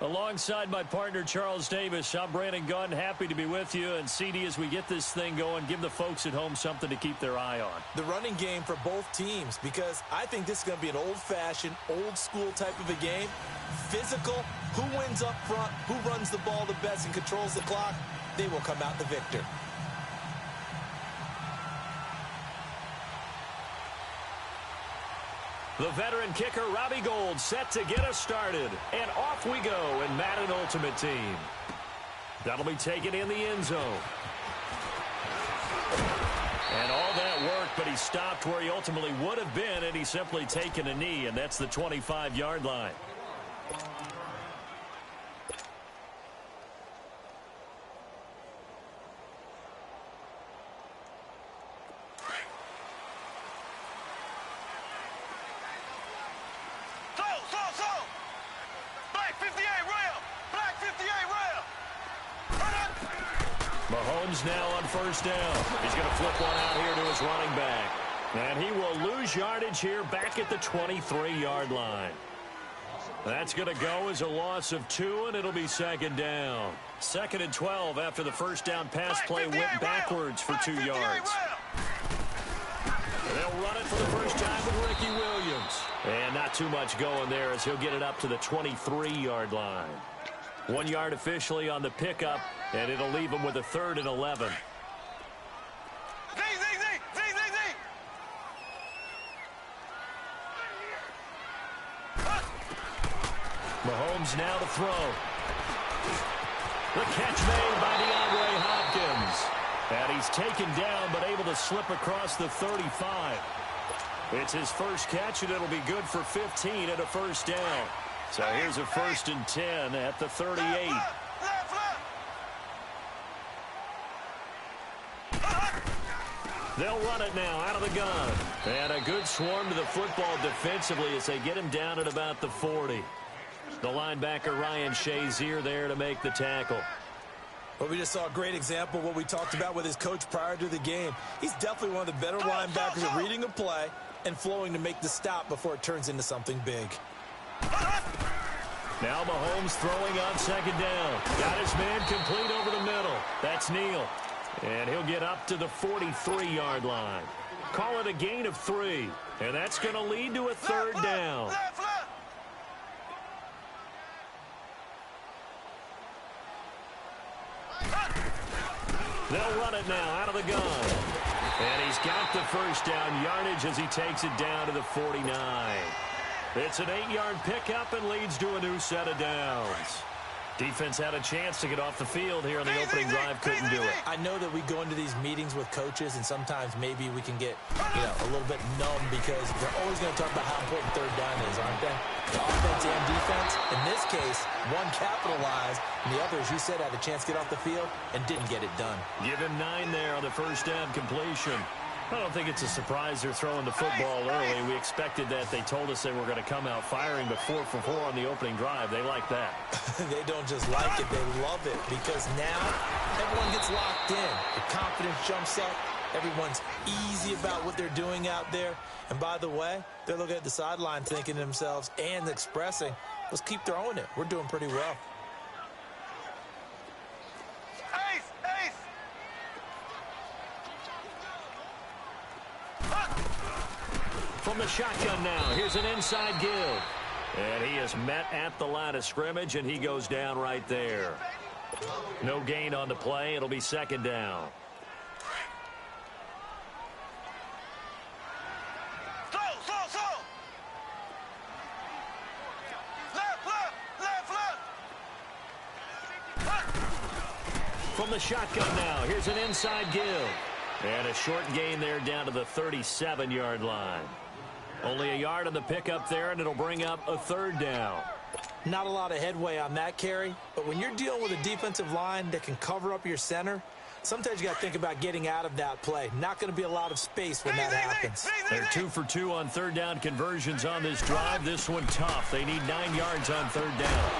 Alongside my partner, Charles Davis, I'm Brandon Gunn. Happy to be with you. And, CD, as we get this thing going, give the folks at home something to keep their eye on. The running game for both teams, because I think this is going to be an old-fashioned, old-school type of a game. Physical, who wins up front, who runs the ball the best and controls the clock, they will come out the victor. The veteran kicker, Robbie Gould, set to get us started. And off we go in Madden Ultimate Team. That'll be taken in the end zone. And all that work, but he stopped where he ultimately would have been, and he's simply taken a knee, and that's the 25-yard line. Mahomes now on first down. He's going to flip one out here to his running back. And he will lose yardage here back at the 23-yard line. That's going to go as a loss of 2, and it'll be second down. 2nd and 12 after the first down pass play went backwards for 2 yards. They'll run it for the first time with Ricky Williams. And not too much going there as he'll get it up to the 23-yard line. 1 yard officially on the pickup, and it'll leave him with a 3rd and 11. Mahomes now to throw. The catch made by DeAndre Hopkins. And he's taken down but able to slip across the 35. It's his first catch, and it'll be good for 15 and a first down. So here's a 1st and 10 at the 38. They'll run it now out of the gun. And a good swarm to the football defensively as they get him down at about the 40. The linebacker Ryan Shazier there to make the tackle. Well, we just saw a great example of what we talked about with his coach prior to the game. He's definitely one of the better linebackers at reading a play and flowing to make the stop before it turns into something big. Now Mahomes throwing on second down. Got his man complete over the middle. That's Neal. And he'll get up to the 43-yard line. Call it a gain of 3. And that's going to lead to a 3rd down. They'll run it now out of the gun. And he's got the first down yardage as he takes it down to the 49. It's an 8-yard pickup and leads to a new set of downs. Defense had a chance to get off the field here on the opening drive, couldn't do it. I know that we go into these meetings with coaches, and sometimes maybe we can get, a little bit numb because they're always going to talk about how important 3rd down is, aren't they? The offense and defense. In this case, one capitalized, and the other, as you said, had a chance to get off the field and didn't get it done. Give him 9 there on the first down completion. I don't think it's a surprise they're throwing the football early. We expected that. They told us they were going to come out firing, but 4 for 4 on the opening drive. They like that. They don't just like it, they love it, because now everyone gets locked in. The confidence jumps up. Everyone's easy about what they're doing out there. And by the way, they're looking at the sideline thinking to themselves and expressing, let's keep throwing it. We're doing pretty well. From the shotgun now, here's an inside give. And he is met at the line of scrimmage, and he goes down right there. No gain on the play. It'll be second down. From the shotgun now, here's an inside give. And a short gain there down to the 37-yard line. Only a yard on the pickup there, and it'll bring up a 3rd down. Not a lot of headway on that carry, but when you're dealing with a defensive line that can cover up your center, sometimes you got to think about getting out of that play. Not going to be a lot of space when that happens. They're 2 for 2 on 3rd down conversions on this drive. This one tough. They need 9 yards on 3rd down.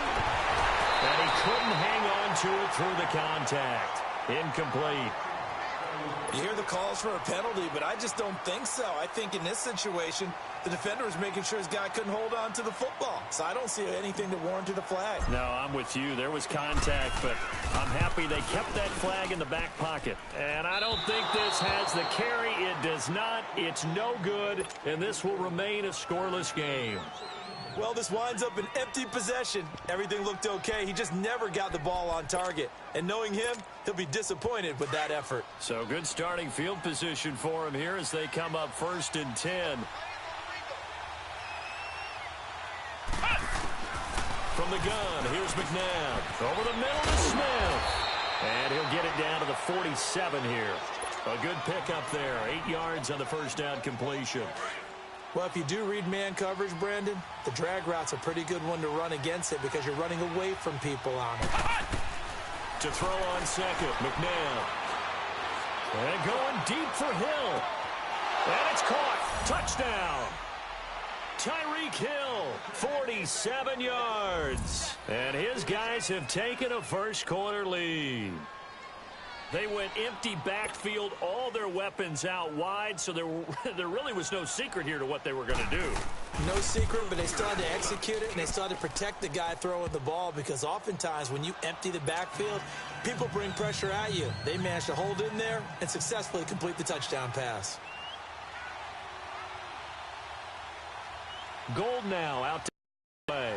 And he couldn't hang on to it through the contact. Incomplete. You hear the calls for a penalty, but I just don't think so. I think in this situation, the defender was making sure his guy couldn't hold on to the football. So I don't see anything to warrant the flag. No, I'm with you. There was contact, but I'm happy they kept that flag in the back pocket. And I don't think this has the carry. It does not. It's no good, and this will remain a scoreless game. Well, this winds up an empty possession. Everything looked okay. He just never got the ball on target. And knowing him, he'll be disappointed with that effort. So good starting field position for him here as they come up 1st and 10. From the gun, here's McNabb. Over the middle to Smith. And he'll get it down to the 47 here. A good pickup there. 8 yards on the first down completion. Well, if you do read man coverage, Brandon, the drag route's a pretty good one to run against it because you're running away from people on it. To throw on second, McNabb. And going deep for Hill. And it's caught. Touchdown. Tyreek Hill, 47 yards. And his guys have taken a first-quarter lead. They went empty backfield, all their weapons out wide, so there really was no secret here to what they were going to do. No secret, but they still had to execute it, and they still had to protect the guy throwing the ball because oftentimes when you empty the backfield, people bring pressure at you. They managed to hold in there and successfully complete the touchdown pass. Gold now out to play.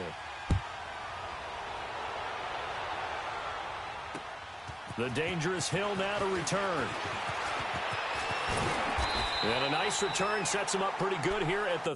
The dangerous Hill now to return. And a nice return sets him up pretty good here at the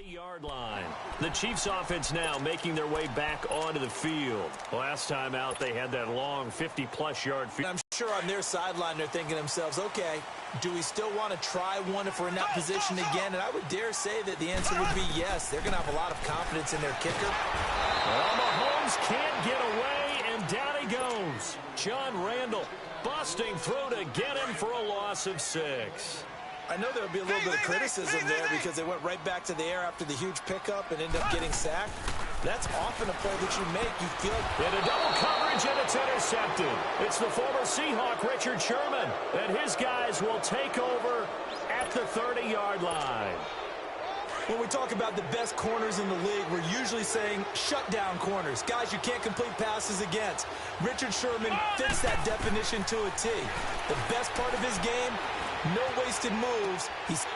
yard line. The Chiefs offense now making their way back onto the field. Last time out, they had that long 50-plus yard field. I'm sure on their sideline, they're thinking to themselves, okay, do we still want to try one if we're in that position again? And I would dare say that the answer would be yes. They're going to have a lot of confidence in their kicker. Well, Mahomes can't get away, and down he goes. John Randall busting through to get him for a loss of 6. I know there would be a little bit of criticism there because they went right back to the air after the huge pickup and ended up getting sacked. That's often a play that you make. You feel in a double coverage, and it's intercepted. It's the former Seahawk, Richard Sherman, and his guys will take over at the 30-yard line. When we talk about the best corners in the league, we're usually saying shutdown corners, guys you can't complete passes against. Richard Sherman fits that definition to a T. The best part of his game, no wasted moves.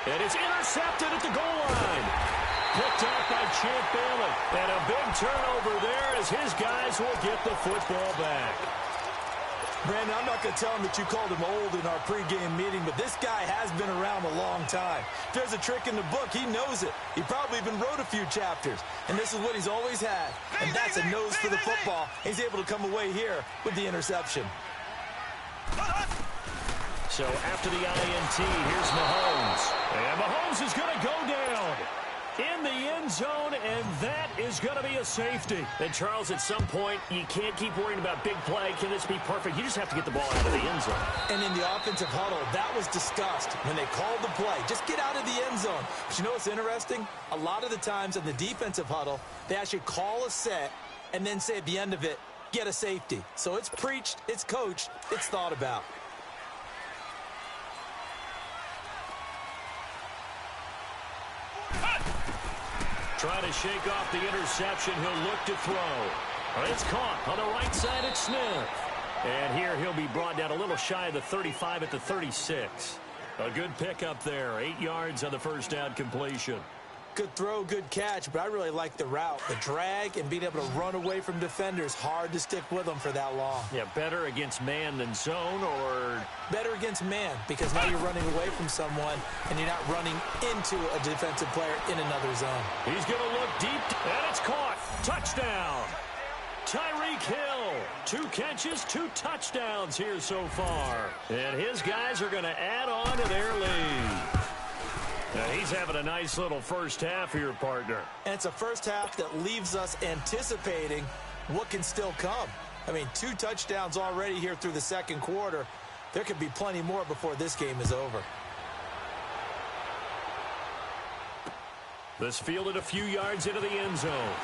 And it's intercepted at the goal line. Picked off by Champ Bailey. And a big turnover there as his guys will get the football back. Brandon, I'm not going to tell him that you called him old in our pregame meeting, but this guy has been around a long time. If there's a trick in the book, he knows it. He probably even wrote a few chapters. And this is what he's always had. And that's a nose for the football. He's able to come away here with the interception. So after the INT, here's Mahomes. And Mahomes is going to go down in the end zone, and that is going to be a safety. And, Charles, at some point, you can't keep worrying about big play. Can this be perfect? You just have to get the ball out of the end zone. And in the offensive huddle, that was discussed when they called the play. Just get out of the end zone. But you know what's interesting? A lot of the times in the defensive huddle, they actually call a set and then say at the end of it, get a safety. So it's preached, it's coached, it's thought about. Trying to shake off the interception. He'll look to throw. It's caught on the right side at Smith. And here he'll be brought down a little shy of the 35 at the 36. A good pickup there. 8 yards on the first down completion. Good throw, good catch, but I really like the route. The drag and being able to run away from defenders, hard to stick with them for that long. Yeah, better against man than zone, or? Better against man, because now you're running away from someone and you're not running into a defensive player in another zone. He's going to look deep, and it's caught. Touchdown. Tyreek Hill, 2 catches, 2 touchdowns here so far. And his guys are going to add on to their lead. Now he's having a nice little first half here, partner. And it's a first half that leaves us anticipating what can still come. I mean, 2 touchdowns already here through the second quarter. There could be plenty more before this game is over. This fielded a few yards into the end zone.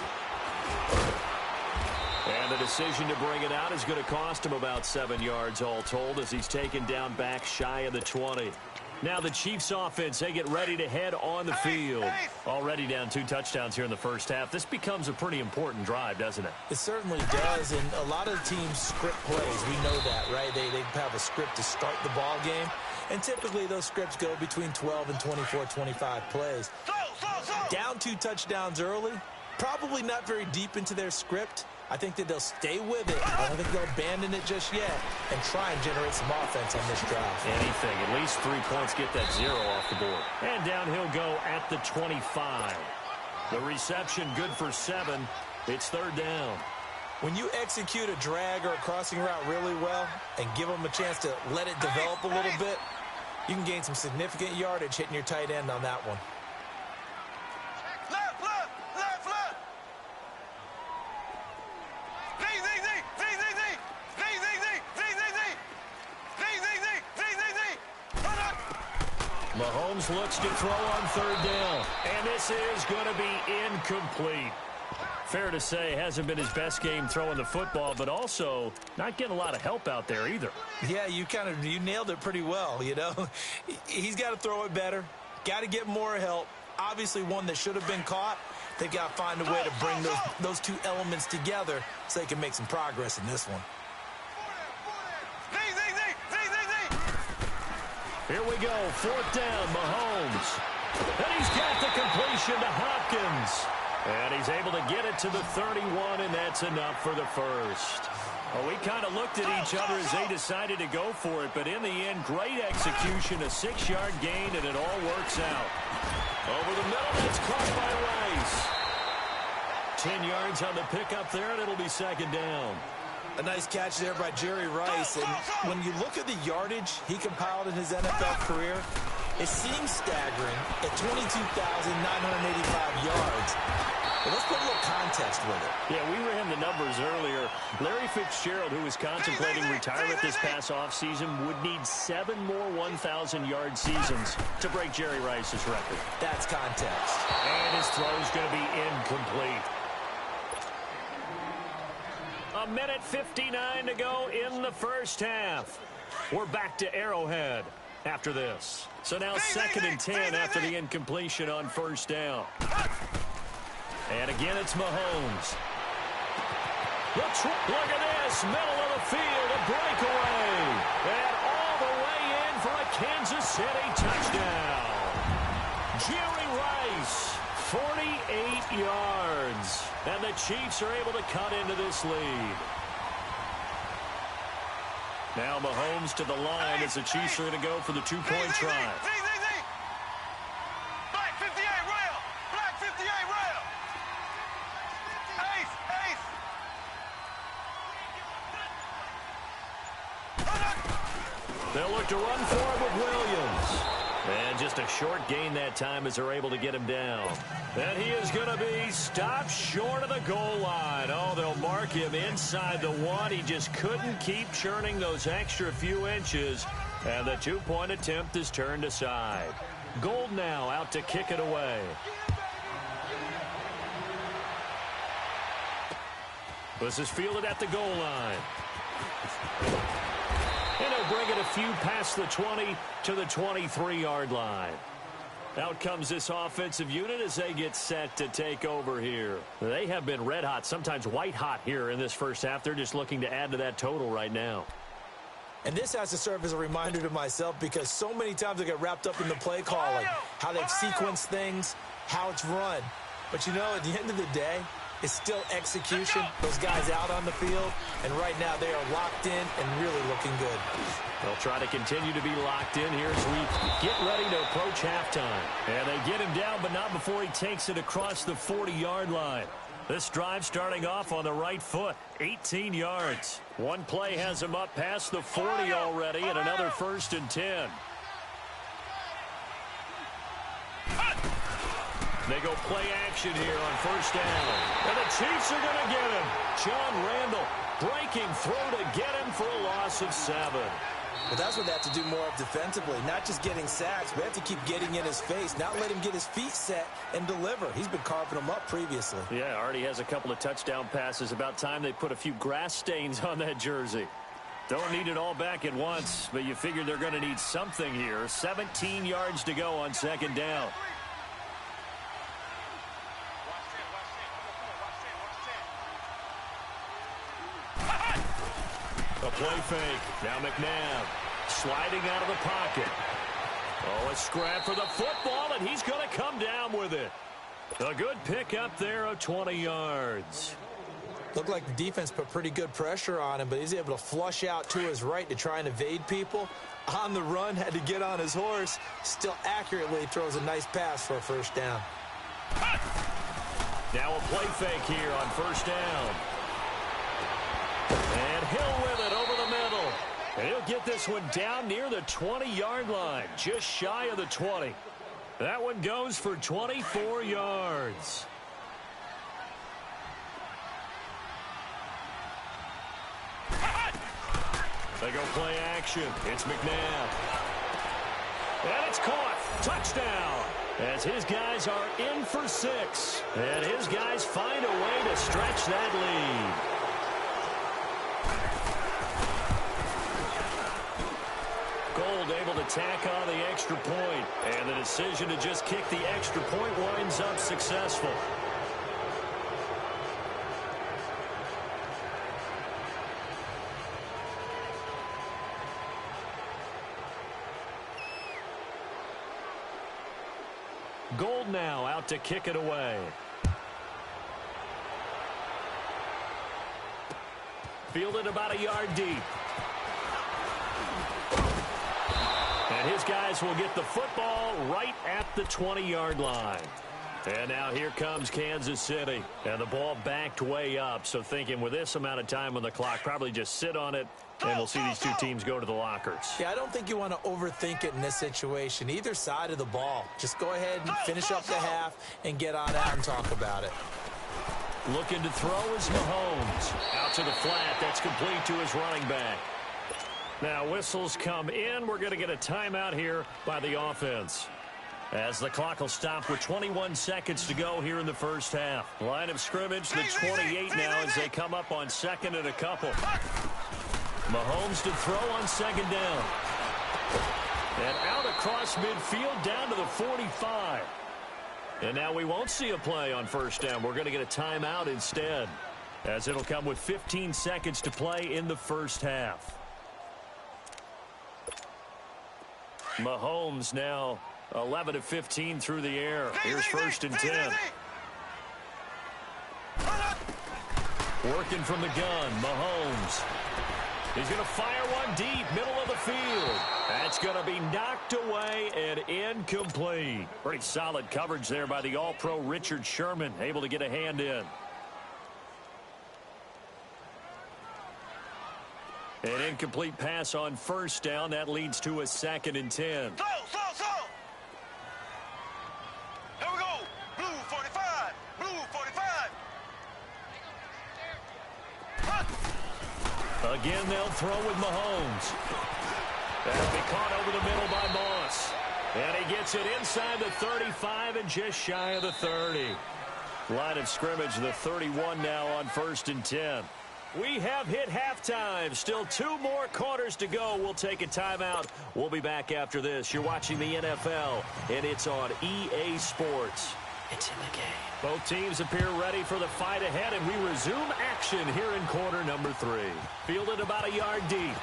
And the decision to bring it out is going to cost him about 7 yards all told as he's taken down back shy of the 20. Now the Chiefs offense, they get ready to head on the field. Already down 2 touchdowns here in the first half. This becomes a pretty important drive, doesn't it? It certainly does, and a lot of teams script plays. We know that, right? They have a script to start the ball game, and typically those scripts go between 12 and 24, 25 plays. Down 2 touchdowns early, probably not very deep into their script. I think that they'll stay with it. I don't think they'll abandon it just yet and try and generate some offense on this drive. Anything. At least 3 points, get that 0 off the board. And down he'll go at the 25. The reception good for 7. It's 3rd down. When you execute a drag or a crossing route really well and give them a chance to let it develop a little bit, you can gain some significant yardage hitting your tight end on that one. Mahomes looks to throw on 3rd down. And this is going to be incomplete. Fair to say, hasn't been his best game throwing the football, but also not getting a lot of help out there either. Yeah, you nailed it pretty well, you know. He's got to throw it better. Got to get more help. Obviously one that should have been caught. They've got to find a way to bring those 2 elements together so they can make some progress in this one. Here we go, 4th down, Mahomes. And he's got the completion to Hopkins. And he's able to get it to the 31, and that's enough for the first. Well, we kind of looked at each other as they decided to go for it, but in the end, great execution, a 6-yard gain, and it all works out. Over the middle, that's caught by Rice. 10 yards on the pickup there, and it'll be 2nd down. A nice catch there by Jerry Rice. And when you look at the yardage he compiled in his NFL career, it seems staggering at 22,985 yards. But let's put a little context with it. Yeah, we ran the numbers earlier. Larry Fitzgerald, who was contemplating retirement this past offseason, would need 7 more 1,000-yard seasons to break Jerry Rice's record. That's context. And his throw's going to be incomplete. 1:59 to go in the first half. We're back to Arrowhead after this. So now 2nd and 10 after the incompletion on 1st down. And again, it's Mahomes. Look at this, middle of the field, a breakaway. And all the way in for a Kansas City touchdown. Jerry Rice, 48 yards. And the Chiefs are able to cut into this lead. Now Mahomes to the line as the Chiefs are going to go for the 2-point try. Black 58 rail. Black 58 rail. Ace. They'll look to run for it with Williams. And just a short gain that time as they're able to get him down. And he is going to be stopped short of the goal line. Oh, they'll mark him inside the 1. He just couldn't keep churning those extra few inches. And the 2-point attempt is turned aside. Gold now out to kick it away. This is fielded at the goal line. And he'll bring it a few past the 20 to the 23-yard line. Out comes this offensive unit as they get set to take over here. They have been red hot, sometimes white hot here in this first half. They're just looking to add to that total right now. And this has to serve as a reminder to myself because so many times I get wrapped up in the play calling, how they've sequenced things. how it's run. But, you know, at the end of the day, it's still execution. Those guys out on the field, and right now they are locked in and really looking good. They'll try to continue to be locked in here as we get ready to approach halftime. And they get him down, but not before he takes it across the 40-yard line. This drive starting off on the right foot, 18 yards. One play has him up past the 40 already, and another 1st and 10. They go play action here on 1st down. And the Chiefs are going to get him. John Randall breaking through to get him for a loss of 7. Well, that's what they have to do more of defensively, not just getting sacks. We have to keep getting in his face, not let him get his feet set and deliver. He's been carving them up previously. Yeah, already has a couple of touchdown passes. About time they put a few grass stains on that jersey. Don't need it all back at once, but you figure they're going to need something here. 17 yards to go on 2nd down. A play fake. Now McNabb sliding out of the pocket. Oh, a scrap for the football, and he's going to come down with it. A good pickup there of 20 yards. Looked like the defense put pretty good pressure on him, but he's able to flush out to his right to try and evade people. On the run, had to get on his horse. Still accurately throws a nice pass for a 1st down. Now a play fake here on 1st down. And Hill with it over the middle. And he'll get this one down near the 20-yard line, just shy of the 20. That one goes for 24 yards. They go play action. It's McNabb. And it's caught. Touchdown. As his guys are in for 6. And his guys find a way to stretch that lead. Gold able to tack on the extra point, and the decision to just kick the extra point winds up successful. Gold now out to kick it away. Fielded about a yard deep. And his guys will get the football right at the 20-yard line. And now here comes Kansas City. And the ball backed way up. So thinking with this amount of time on the clock, probably just sit on it, and we'll see these two teams go to the lockers. Yeah, I don't think you want to overthink it in this situation. Either side of the ball. Just go ahead and finish up the half and get on out and talk about it. Looking to throw is Mahomes. Out to the flat. That's complete to his running back. Now whistles come in. We're going to get a timeout here by the offense. As the clock will stop with 21 seconds to go here in the 1st half. Line of scrimmage, the 28 now as they come up on 2nd and a couple. Mahomes to throw on 2nd down. And out across midfield down to the 45. And now we won't see a play on 1st down. We're going to get a timeout instead, as it'll come with 15 seconds to play in the 1st half. Mahomes now 11 of 15 through the air. Here's 1st and 10. Working from the gun, Mahomes. He's going to fire one deep, middle of the field. That's going to be knocked away and incomplete. Pretty solid coverage there by the All-Pro Richard Sherman, able to get a hand in. An incomplete pass on 1st down. That leads to a 2nd and 10. Slow. Here we go. Blue 45. Blue 45. Again, they'll throw with Mahomes. That'll be caught over the middle by Moss. And he gets it inside the 35 and just shy of the 30. Line of scrimmage, the 31 now on 1st and 10. We have hit halftime. Still 2 more quarters to go. We'll take a timeout. We'll be back after this. You're watching the NFL, and it's on EA Sports. It's in the game. Both teams appear ready for the fight ahead, and we resume action here in quarter number 3. Fielded about a yard deep.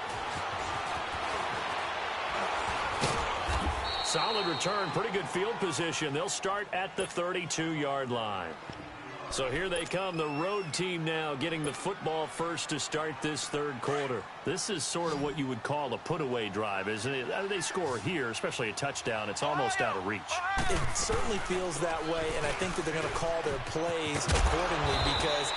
Solid return, pretty good field position. They'll start at the 32-yard line. So here they come, the road team now getting the football first to start this third quarter. This is sort of what you would call a put-away drive, isn't it? They score here, especially a touchdown. It's almost out of reach. It certainly feels that way, and I think that they're going to call their plays accordingly because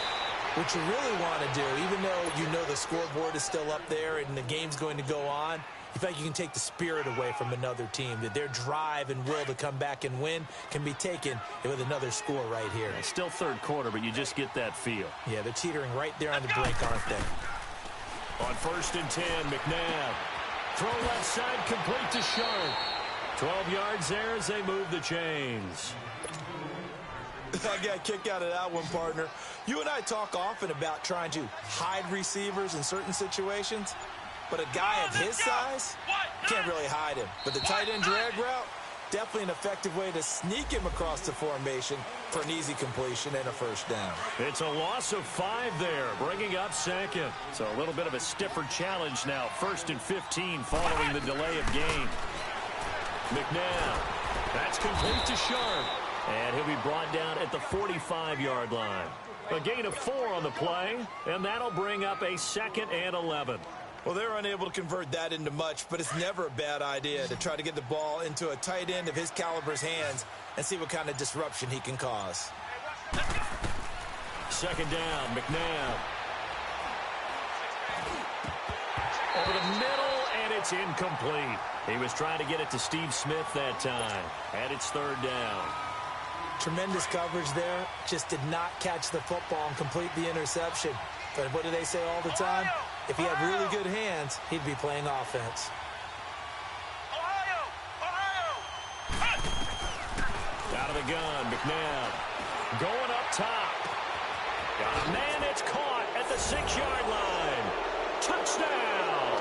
what you really want to do, even though you know the scoreboard is still up there and the game's going to go on, in fact, you can take the spirit away from another team, that their drive and will to come back and win can be taken with another score right here. It's still third quarter, but you just get that feel. Yeah, they're teetering right there on the brink, aren't they? On 1st and 10, McNabb. Throw left side, complete to Sharp. 12 yards there as they move the chains. I got a kick out of that one, partner. You and I talk often about trying to hide receivers in certain situations. But a guy of his size, can't really hide him. But the tight end drag route, definitely an effective way to sneak him across the formation for an easy completion and a first down. It's a loss of 5 there, bringing up second. So a little bit of a stiffer challenge now. 1st and 15 following the delay of game. McNabb, that's complete to Sharp. And he'll be brought down at the 45-yard line. A gain of 4 on the play, and that'll bring up a 2nd and 11. Well, they're unable to convert that into much, but it's never a bad idea to try to get the ball into a tight end of his caliber's hands and see what kind of disruption he can cause. 2nd down, McNabb. Over the middle, and it's incomplete. He was trying to get it to Steve Smith that time, and it's 3rd down. Tremendous coverage there. Just did not catch the football and complete the interception. But what do they say all the time? If he had really good hands, he'd be playing offense. Out of the gun, McNabb. Going up top. Got a man, it's caught at the 6-yard line. Touchdown!